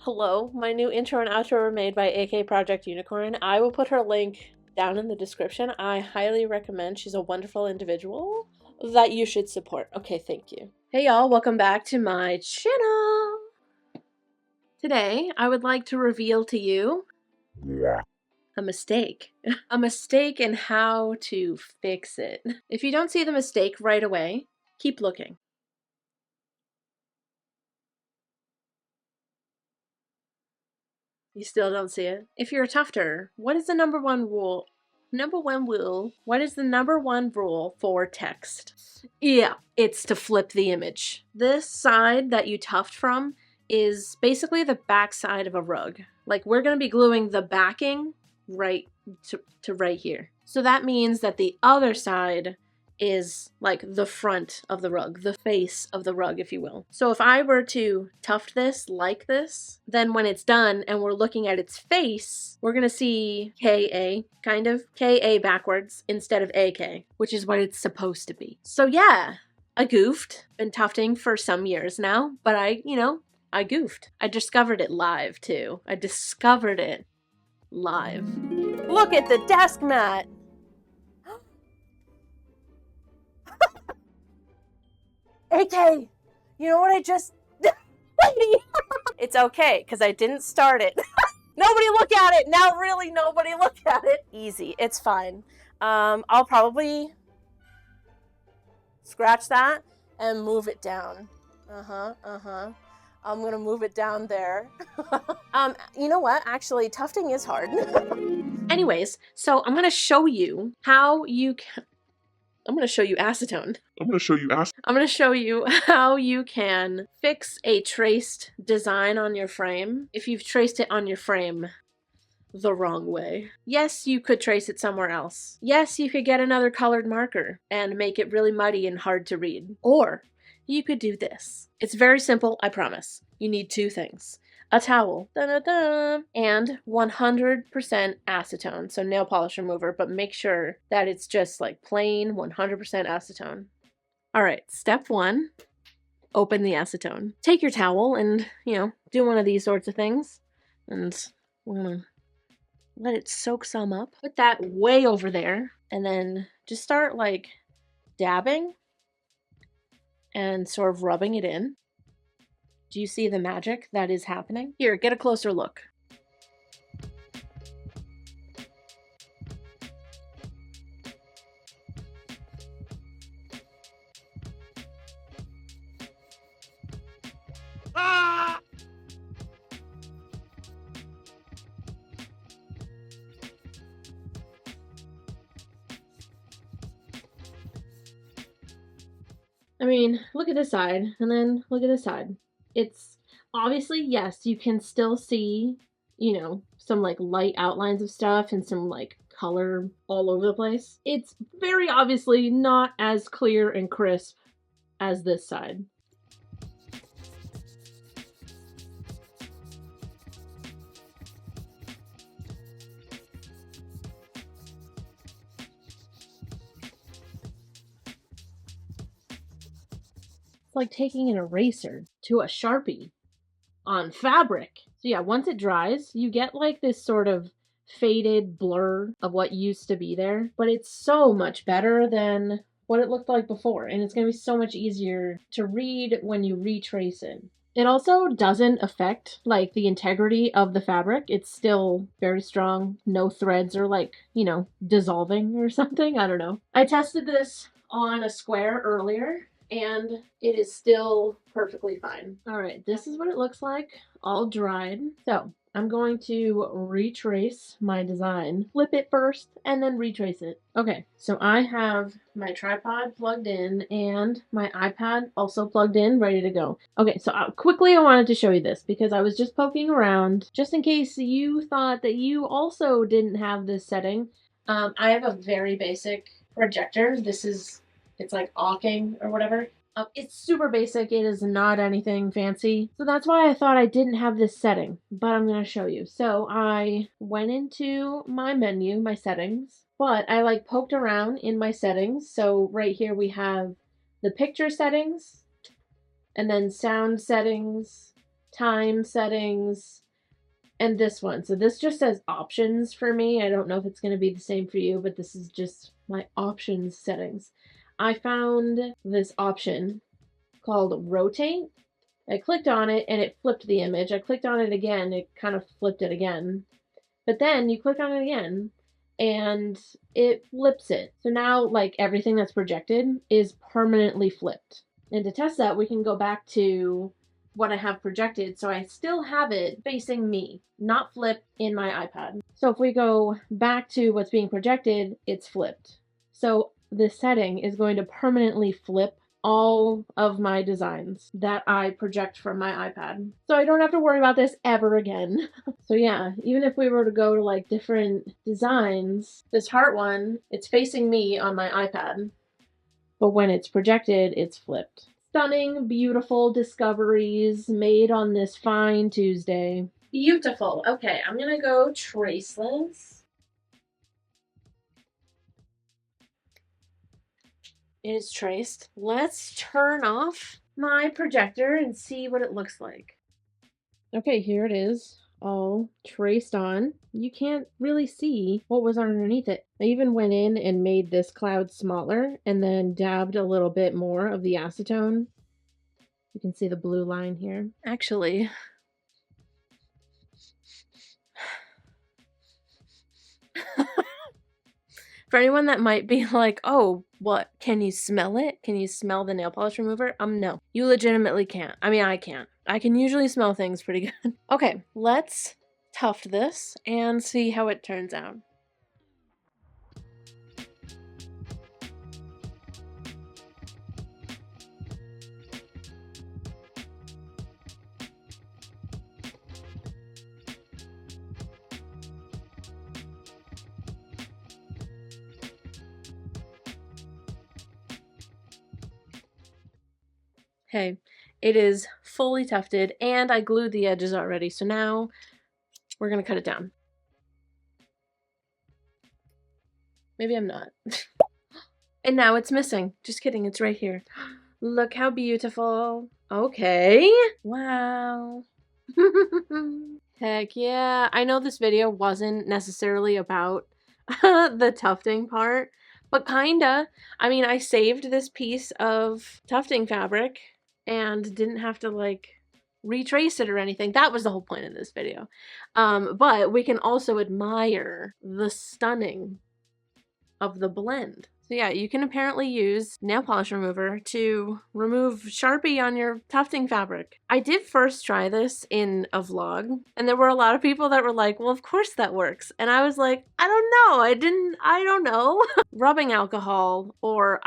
Hello, my new intro and outro were made by AK Project Unicorn. I will put her link down in the description. I highly recommend. She's a wonderful individual that you should support. Okay, thank you. Hey y'all, welcome back to my channel. Today, I would like to reveal to you a mistake. A mistake and how to fix it. If you don't see the mistake right away, keep looking. You still don't see it? If you're a tufter, what is the number one rule? What is the number one rule for text? Yeah, it's to flip the image. This side that you tuft from is basically the back side of a rug. Like, we're gonna be gluing the backing right to right here. So that means that the other side is like the front of the rug, the face of the rug, if you will. So if I were to tuft this like this, then when it's done and we're looking at its face, we're gonna see KA, kind of, KA backwards instead of AK, which is what it's supposed to be. So yeah, I goofed. Been tufting for some years now, but I goofed. I discovered it live too. I discovered it live. Look at the desk mat! AK, you know what I just... Lady! It's okay, because I didn't start it. Nobody look at it! Now really nobody look at it! Easy, it's fine. I'll probably scratch that and move it down. I'm gonna move it down there. You know what? Actually, tufting is hard. Anyways, so I'm gonna show you how you can... I'm going to show you acetone. I'm going to show you how you can fix a traced design on your frame if you've traced it on your frame the wrong way. Yes, you could trace it somewhere else. Yes, you could get another colored marker and make it really muddy and hard to read. Or you could do this. It's very simple, I promise. You need two things. A towel, and 100% acetone, so nail polish remover, but make sure that it's just like plain 100% acetone. All right, step one, open the acetone. Take your towel and, do one of these sorts of things, and we're gonna let it soak some up. Put that way over there, and then just start like dabbing and sort of rubbing it in. Do you see the magic that is happening? Here, get a closer look. Ah! I mean, look at this side, and then look at this side. It's obviously, yes, you can still see, some like light outlines of stuff and some like color all over the place. It's very obviously not as clear and crisp as this side. It's like taking an eraser to a Sharpie on fabric. So yeah, once it dries, you get like this sort of faded blur of what used to be there, but it's so much better than what it looked like before, and it's going to be so much easier to read when you retrace it. It also doesn't affect like the integrity of the fabric. It's still very strong. No threads are like, dissolving or something. I don't know. I tested this on a square earlier, and it is still perfectly fine. All right, this is what it looks like all dried. So I'm going to retrace my design. Flip it first and then retrace it. Okay, so I have my tripod plugged in and my iPad also plugged in, ready to go. Okay, so quickly I wanted to show you this because I was just poking around just in case you thought that you also didn't have this setting. I have a very basic projector. It's like awking or whatever. It's super basic. It is not anything fancy. So that's why I thought I didn't have this setting, but I'm going to show you. So I went into my menu, my settings, but I like poked around in my settings. So right here we have the picture settings and then sound settings, time settings, and this one. So this just says options for me. I don't know if it's going to be the same for you, but this is just my options settings. I found this option called rotate. I clicked on it and it flipped the image. I clicked on it again, it kind of flipped it again. But then you click on it again and it flips it. So now like everything that's projected is permanently flipped. And to test that, we can go back to what I have projected. So I still have it facing me, not flipped in my iPad. So if we go back to what's being projected, it's flipped. So this setting is going to permanently flip all of my designs that I project from my iPad. So I don't have to worry about this ever again. So yeah, even if we were to go to like different designs, this heart one, it's facing me on my iPad, but when it's projected, it's flipped. Stunning, beautiful discoveries made on this fine Tuesday. Beautiful. Okay, I'm gonna go traceless. It is traced. Let's turn off my projector and see what it looks like. Okay, here it is, all traced on. You can't really see what was underneath it. I even went in and made this cloud smaller and then dabbed a little bit more of the acetone. You can see the blue line here. Actually, for anyone that might be like, oh, what, can you smell it? Can you smell the nail polish remover? No, you legitimately can't. I mean, I can't. I can usually smell things pretty good. Okay, let's tuft this and see how it turns out. Okay, it is fully tufted and I glued the edges already. So now we're gonna cut it down. Maybe I'm not. And now it's missing. Just kidding, it's right here. Look how beautiful. Okay. Wow. Heck yeah. I know this video wasn't necessarily about the tufting part, but kinda. I mean, I saved this piece of tufting fabric and didn't have to like retrace it or anything. That was the whole point of this video. But we can also admire the stunning of the blend. So yeah, you can apparently use nail polish remover to remove Sharpie on your tufting fabric. I did first try this in a vlog, and there were a lot of people that were like, well, of course that works. And I was like, I don't know. Rubbing alcohol or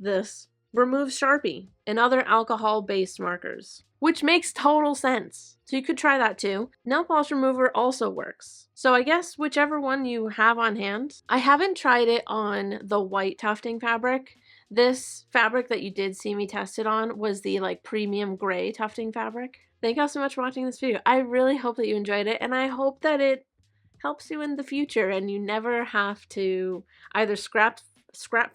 this removes Sharpie and other alcohol-based markers, which makes total sense. So you could try that too. Nail polish remover also works. So I guess whichever one you have on hand. I haven't tried it on the white tufting fabric. This fabric that you did see me test it on was the like premium gray tufting fabric. Thank y'all so much for watching this video. I really hope that you enjoyed it, and I hope that it helps you in the future and you never have to either scrap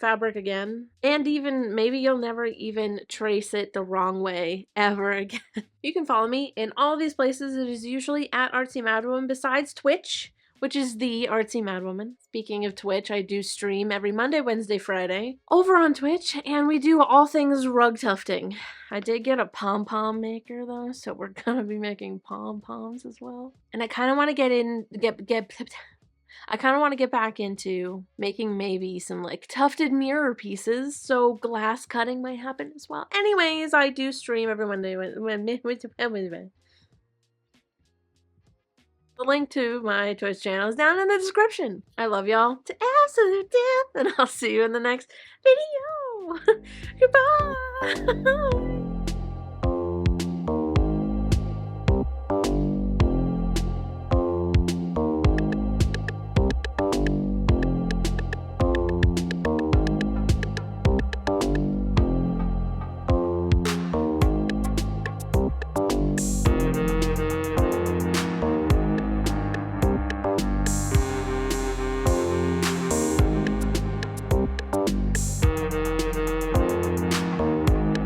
fabric again, and even maybe you'll never even trace it the wrong way ever again. You can follow me in all these places. It is usually at Artsymadwoman besides Twitch, which is the Artsymadwoman. Speaking of Twitch, I do stream every Monday, Wednesday, Friday over on Twitch, and we do all things rug tufting. I did get a pom-pom maker though, so we're gonna be making pom-poms as well. And I kind of want to I kind of want to get back into making maybe some like tufted mirror pieces, so glass cutting might happen as well. Anyways, I do stream every Monday. The link to my Twitch channel is down in the description. I love y'all to absolute death, and I'll see you in the next video. Goodbye.